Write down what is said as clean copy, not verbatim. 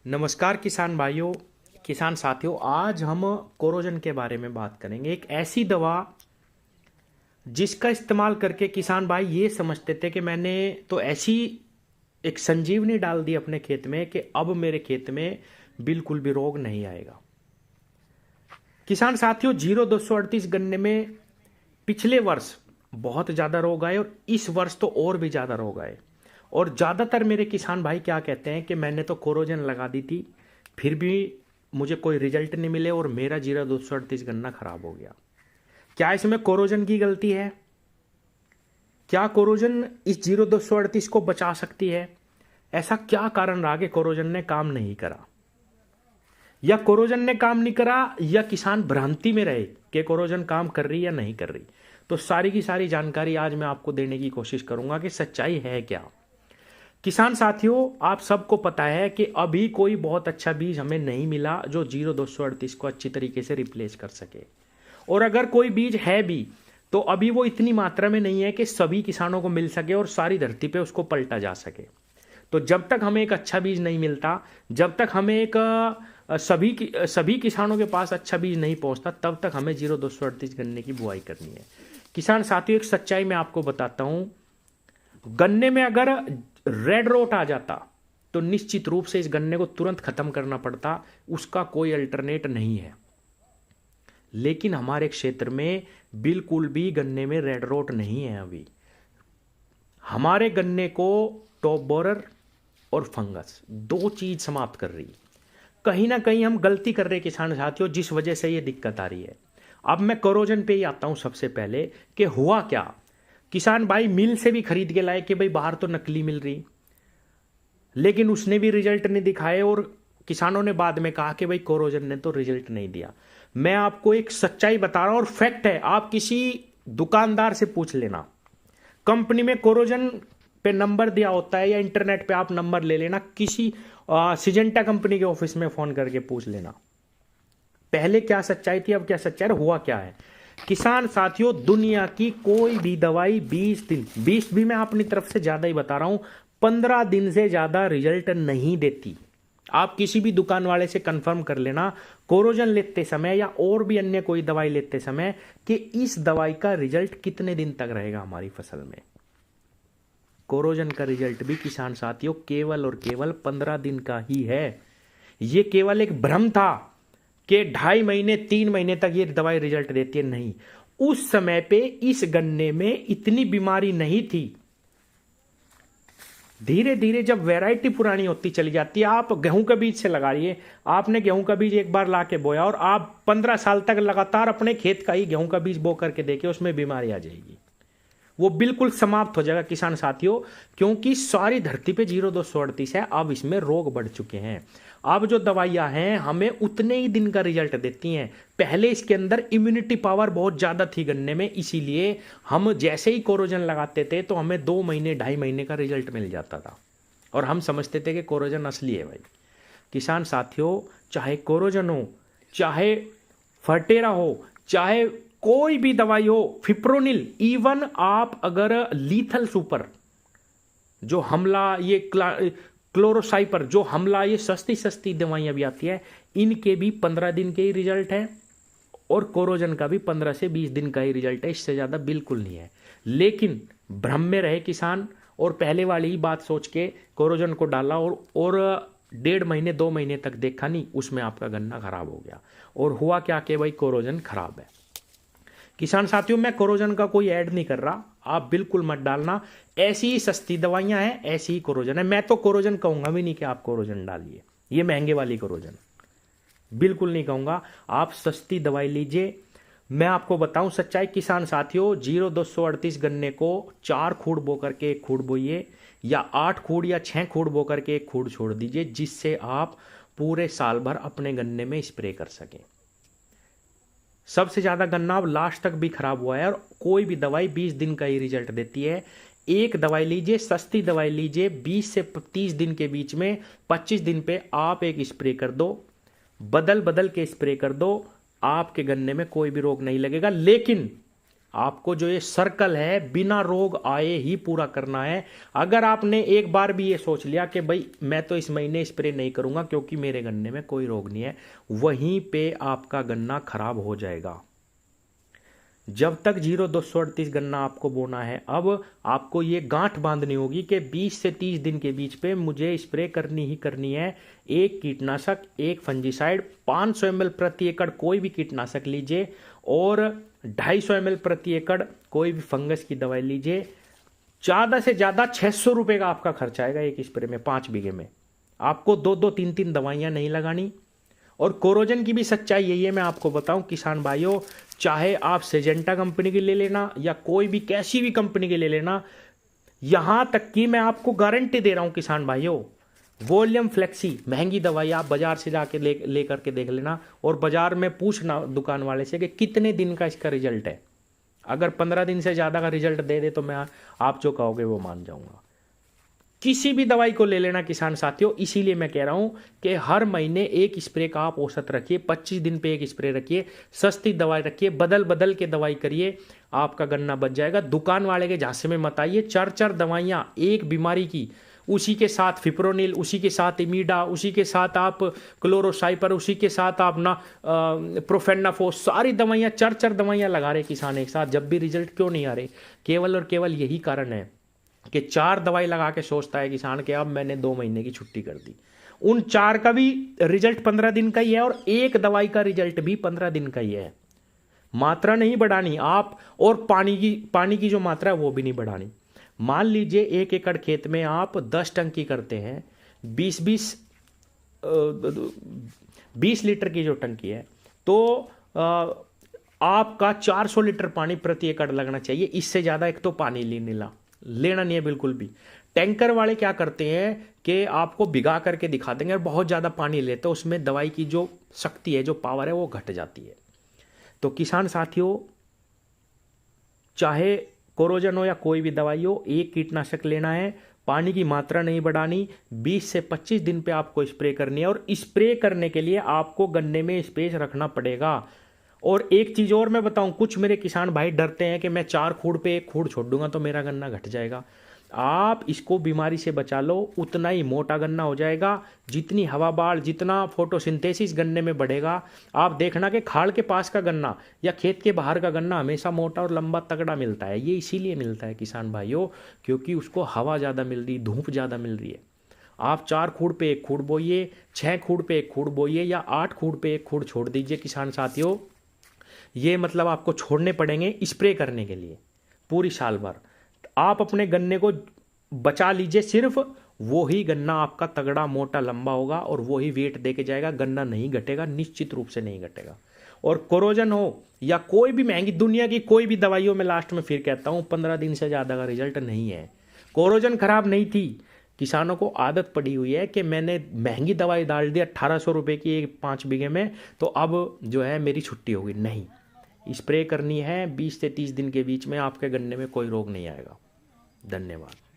नमस्कार किसान भाइयों, किसान साथियों। आज हम कोरोजन के बारे में बात करेंगे। एक ऐसी दवा जिसका इस्तेमाल करके किसान भाई ये समझते थे कि मैंने तो ऐसी एक संजीवनी डाल दी अपने खेत में कि अब मेरे खेत में बिल्कुल भी रोग नहीं आएगा। किसान साथियों, 0238 गन्ने में पिछले वर्ष बहुत ज़्यादा रोग आए और इस वर्ष तो और भी ज़्यादा रोग आए। और ज़्यादातर मेरे किसान भाई क्या कहते हैं कि मैंने तो कोरोजन लगा दी थी, फिर भी मुझे कोई रिजल्ट नहीं मिले और मेरा 0238 गन्ना खराब हो गया। क्या इसमें कोरोजन की गलती है? क्या कोरोजन इस 0238 को बचा सकती है? ऐसा क्या कारण रहा कि कोरोजन ने काम नहीं करा, या कोरोजन ने काम नहीं करा, या किसान भ्रांति में रहे कि कोरोजन काम कर रही या नहीं कर रही? तो सारी की सारी जानकारी आज मैं आपको देने की कोशिश करूंगा कि सच्चाई है क्या। किसान साथियों, आप सबको पता है कि अभी कोई बहुत अच्छा बीज हमें नहीं मिला जो 0238 को अच्छी तरीके से रिप्लेस कर सके। और अगर कोई बीज है भी तो अभी वो इतनी मात्रा में नहीं है कि सभी किसानों को मिल सके और सारी धरती पे उसको पलटा जा सके। तो जब तक हमें एक अच्छा बीज नहीं मिलता, जब तक हमें एक सभी किसानों के पास अच्छा बीज नहीं पहुंचता, तब तक हमें 0238 गन्ने की बुआई करनी है। किसान साथियों, एक सच्चाई मैं आपको बताता हूं। गन्ने में अगर रेड रोट आ जाता तो निश्चित रूप से इस गन्ने को तुरंत खत्म करना पड़ता, उसका कोई अल्टरनेट नहीं है। लेकिन हमारे क्षेत्र में बिल्कुल भी गन्ने में रेड रोट नहीं है। अभी हमारे गन्ने को टॉप बोरर और फंगस दो चीज समाप्त कर रही। कहीं ना कहीं हम गलती कर रहे हैं किसान साथियों, जिस वजह से ये दिक्कत आ रही है। अब मैं कोरोजन पे ही आता हूं सबसे पहले कि हुआ क्या। किसान भाई मिल से भी खरीद के लाए कि भाई बाहर तो नकली मिल रही, लेकिन उसने भी रिजल्ट नहीं दिखाए और किसानों ने बाद में कहा कि भाई कोरोजन ने तो रिजल्ट नहीं दिया। मैं आपको एक सच्चाई बता रहा हूं और फैक्ट है, आप किसी दुकानदार से पूछ लेना। कंपनी में कोरोजन पे नंबर दिया होता है या इंटरनेट पे आप नंबर ले लेना, किसी सिजेंटा कंपनी के ऑफिस में फोन करके पूछ लेना पहले क्या सच्चाई थी, अब क्या सच्चाई है, हुआ क्या है। किसान साथियों, दुनिया की कोई भी दवाई 20 दिन, 20 भी मैं अपनी तरफ से ज्यादा ही बता रहा हूं, 15 दिन से ज्यादा रिजल्ट नहीं देती। आप किसी भी दुकान वाले से कंफर्म कर लेना कोरोजन लेते समय या और भी अन्य कोई दवाई लेते समय कि इस दवाई का रिजल्ट कितने दिन तक रहेगा हमारी फसल में। कोरोजन का रिजल्ट भी किसान साथियों केवल और केवल 15 दिन का ही है। यह केवल एक भ्रम था कि 2.5 महीने 3 महीने तक ये दवाई रिजल्ट देती है, नहीं। उस समय पे इस गन्ने में इतनी बीमारी नहीं थी। धीरे धीरे जब वैरायटी पुरानी होती चली जाती है, आप गेहूं का बीज से लगा रही है, आपने गेहूं का बीज एक बार ला के बोया और आप 15 साल तक लगातार अपने खेत का ही गेहूं का बीज बो करके देखिए, उसमें बीमारी आ जाएगी, वो बिल्कुल समाप्त हो जाएगा किसान साथियों। क्योंकि सारी धरती पे 0238 है, अब इसमें रोग बढ़ चुके हैं। अब जो दवाइयां हैं हमें उतने ही दिन का रिजल्ट देती हैं। पहले इसके अंदर इम्यूनिटी पावर बहुत ज्यादा थी गन्ने में, इसीलिए हम जैसे ही कोरोजन लगाते थे तो हमें 2 महीने 2.5 महीने का रिजल्ट मिल जाता था और हम समझते थे कि कोरोजन असली है। भाई किसान साथियों, चाहे कोरोजन हो, चाहे फर्टेरा हो, चाहे कोई भी दवाई हो, फिप्रोनिल, इवन आप अगर लीथल सुपर जो हमला, ये क्लोरोसाइपर जो हमला, ये सस्ती सस्ती दवाइयां भी आती है, इनके भी 15 दिन के ही रिजल्ट है और कोरोजन का भी 15 से 20 दिन का ही रिजल्ट है, इससे ज्यादा बिल्कुल नहीं है। लेकिन भ्रम में रहे किसान और पहले वाली ही बात सोच के कोरोजन को डाला और 1.5 महीने 2 महीने तक देखा नहीं, उसमें आपका गन्ना खराब हो गया। और हुआ क्या कि भाई कोरोजन खराब है। किसान साथियों, मैं कोरोजन का कोई ऐड नहीं कर रहा, आप बिल्कुल मत डालना। ऐसी ही सस्ती दवाइयां हैं, ऐसी ही कोरोजन है। मैं तो कोरोजन कहूंगा भी नहीं कि आप कोरोजन डालिए, ये महंगे वाली कोरोजन बिल्कुल नहीं कहूंगा। आप सस्ती दवाई लीजिए। मैं आपको बताऊं सच्चाई किसान साथियों, 0238 गन्ने को 4 खूड़ बो करके 1 खूड़ बोइए, या 8 खूड़ या 6 खूड़ बो करके 1 खूड़ छोड़ दीजिए, जिससे आप पूरे साल भर अपने गन्ने में स्प्रे कर सकें। सबसे ज्यादा गन्ना अब लास्ट तक भी खराब हुआ है और कोई भी दवाई 20 दिन का ही रिजल्ट देती है। एक दवाई लीजिए, सस्ती दवाई लीजिए, 20 से 30 दिन के बीच में 25 दिन पे आप एक स्प्रे कर दो, बदल बदल के स्प्रे कर दो, आपके गन्ने में कोई भी रोग नहीं लगेगा। लेकिन आपको जो ये सर्कल है बिना रोग आए ही पूरा करना है। अगर आपने एक बार भी ये सोच लिया कि भाई मैं तो इस महीने स्प्रे नहीं करूंगा क्योंकि मेरे गन्ने में कोई रोग नहीं है, वहीं पे आपका गन्ना खराब हो जाएगा। जब तक 0-238 गन्ना आपको बोना है, अब आपको ये गांठ बांधनी होगी कि 20 से 30 दिन के बीच पे मुझे स्प्रे करनी ही करनी है। एक कीटनाशक, एक फंजीसाइड, 500 ml प्रति एकड़ कोई भी कीटनाशक लीजिए और 250 ml प्रति एकड़ कोई भी फंगस की दवाई लीजिए। ज़्यादा से ज़्यादा 600 रुपये का आपका खर्चा आएगा एक स्प्रे में 5 बीघे में। आपको 2-2, 3-3 दवाइयाँ नहीं लगानी। और कोरोजन की भी सच्चाई यही है, मैं आपको बताऊं किसान भाइयों, चाहे आप सेजेंटा कंपनी की ले लेना या कोई भी कैसी भी कंपनी की ले लेना, यहां तक कि मैं आपको गारंटी दे रहा हूं किसान भाइयों, वॉल्यूम फ्लेक्सी महंगी दवाई आप बाजार से जाके ले करके देख लेना और बाजार में पूछना दुकान वाले से कि कितने दिन का इसका रिजल्ट है। अगर 15 दिन से ज़्यादा का रिजल्ट दे दे तो मैं आप जो कहोगे वो मान जाऊंगा। किसी भी दवाई को ले लेना किसान साथियों, इसीलिए मैं कह रहा हूं कि हर महीने एक स्प्रे का आप औसत रखिए, 25 दिन पे एक स्प्रे रखिए, सस्ती दवाई रखिए, बदल बदल के दवाई करिए, आपका गन्ना बच जाएगा। दुकान वाले के झांसे में मत आइए, 4-4 दवाइयां एक बीमारी की, उसी के साथ फिप्रोनिल, उसी के साथ इमीडा, उसी के साथ आप क्लोरोसाइपर, उसी के साथ आप ना प्रोफेनाफोस, सारी दवाइयां 4-4 दवाइयां लगा रहे किसान एक साथ, जब भी रिजल्ट क्यों नहीं आ रहे? केवल और केवल यही कारण है कि 4 दवाई लगा के सोचता है किसान कि अब मैंने 2 महीने की छुट्टी कर दी। उन 4 का भी रिजल्ट 15 दिन का ही है और एक दवाई का रिजल्ट भी 15 दिन का ही है। मात्रा नहीं बढ़ानी आप, और पानी की जो मात्रा है वो भी नहीं बढ़ानी। मान लीजिए 1 एकड़ खेत में आप 10 टंकी करते हैं, 20 लीटर की जो टंकी है, तो आपका 400 लीटर पानी प्रति एकड़ लगना चाहिए। इससे ज़्यादा एक तो पानी लेना नहीं है बिल्कुल भी। टैंकर वाले क्या करते हैं कि आपको भिगा करके दिखा देंगे और बहुत ज़्यादा पानी लेते हैं, उसमें दवाई की जो शक्ति है, जो पावर है, वो घट जाती है। तो किसान साथियों, चाहे कोरोजन हो या कोई भी दवाई हो, एक कीटनाशक लेना है, पानी की मात्रा नहीं बढ़ानी, 20 से 25 दिन पे आपको स्प्रे करनी है और स्प्रे करने के लिए आपको गन्ने में स्पेस रखना पड़ेगा। और एक चीज़ और मैं बताऊं, कुछ मेरे किसान भाई डरते हैं कि मैं 4 खूड़ पे 1 खूड़ छोड़ दूंगा तो मेरा गन्ना घट जाएगा। आप इसको बीमारी से बचा लो, उतना ही मोटा गन्ना हो जाएगा। जितनी हवा बाढ़, जितना फोटोसिंथेसिस गन्ने में बढ़ेगा, आप देखना कि खाल के पास का गन्ना या खेत के बाहर का गन्ना हमेशा मोटा और लंबा तगड़ा मिलता है। ये इसीलिए मिलता है किसान भाइयों, क्योंकि उसको हवा ज़्यादा मिल रही, धूप ज़्यादा मिल रही है। आप 4 खूड़ पे 1 खूड़ बोइए, 6 खूड़ पे 1 खूड़ बोइए या 8 खूड़ पे 1 खूड़ छोड़ दीजिए किसान साथियों। ये मतलब आपको छोड़ने पड़ेंगे स्प्रे करने के लिए पूरी साल भर। आप अपने गन्ने को बचा लीजिए, सिर्फ वो ही गन्ना आपका तगड़ा मोटा लंबा होगा और वो ही वेट दे के जाएगा। गन्ना नहीं घटेगा, निश्चित रूप से नहीं घटेगा। और कोरोजन हो या कोई भी महंगी दुनिया की कोई भी दवाइयों में, लास्ट में फिर कहता हूं, 15 दिन से ज़्यादा का रिजल्ट नहीं है। कोरोजन खराब नहीं थी, किसानों को आदत पड़ी हुई है कि मैंने महंगी दवाई डाल दी 1800 रुपये की 5 बीघे में, तो अब जो है मेरी छुट्टी होगी। नहीं, स्प्रे करनी है, 20 से 30 दिन के बीच में आपके गन्ने में कोई रोग नहीं आएगा। धन्यवाद।